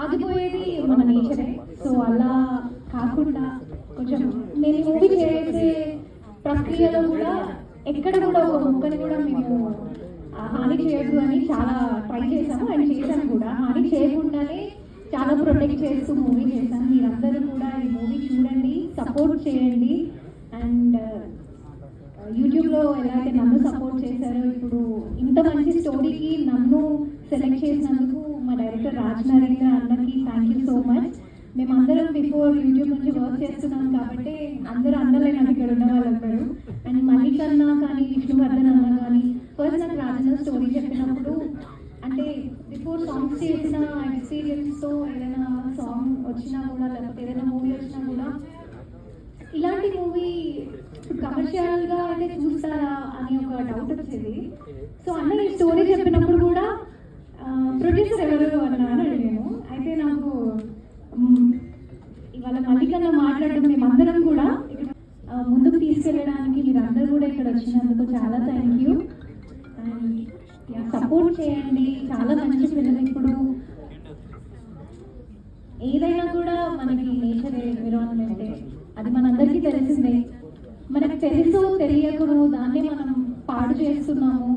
ఆగిపోయేది మన నేచరే. సో అలా కాకుండా కొంచెం మేము మూవీ చేసే ప్రక్రియలో కూడా ఎక్కడ కూడా ఒక ముక్కని కూడా మేము హాని చేయొద్దు అని చాలా ట్రై చేసాము అండ్ చేసాము కూడా. హాని చేయకుండానే చాలా ప్రొటెక్ట్ చేస్తూ మూవీ చేశాను. మీరందరూ కూడా ఈ మూవీ చూడండి, సపోర్ట్ చేయండి. అండ్ యూట్యూబ్లో ఎలా అయితే నన్ను సపోర్ట్ చేశారో, ఇప్పుడు ఇంత మంచి స్టోరీకి నన్ను సెలెక్ట్ చేసినందుకు మా డైరెక్టర్ రాజ్ నరేంద్ర అన్నకి థ్యాంక్ యూ సో మచ్. మేమందరం బిఫోర్ యూట్యూబ్ నుంచి వర్క్ చేస్తున్నాం కాబట్టి అందరూ అన్నలే నాకు ఇక్కడ ఉన్న వాళ్ళందరూ. అండ్ మల్లిక్ అన్న కానీ విష్ణువర్ధన్ అన్న కానీ ఫస్ట్ నాకు రాజన్న స్టోరీ చెప్పినప్పుడు, అంటే బిఫోర్ సాంగ్స్ చేసిన ఎక్స్పీరియన్స్తో ఏదైనా సాంగ్ వచ్చినా కూడా లేకపోతే ఏదైనా మూవీ వచ్చినా కూడా ఇలాంటి మూవీ కమర్షియల్గా అయితే చూస్తారా అని ఒక డౌట్ వచ్చేది. సో అన్న ఈ స్టోరీ చెప్పినప్పుడు కూడా ప్రొడ్యూసర్ ఎవరు అన్నా అని అడిగాను. అయితే నాకు ఇవాళ మల్లికన్న మాట్లాడడం మేమందరం కూడా ముందుకు తీసుకెళ్ళడానికి మీరందరూ కూడా ఇక్కడ వచ్చినందుకు చాలా థ్యాంక్ యూ. అండ్ సపోర్ట్ చేయండి. చాలా మంచి పిల్లలు. ఇప్పుడు ఏదైనా కూడా మనకి నేచర్ ఎన్విరాన్మెంట్ అది మనందరికీ తెలిసిందే. మనకు తెలుసు తెలియకను దాన్ని మనం పాడు చేస్తున్నాము.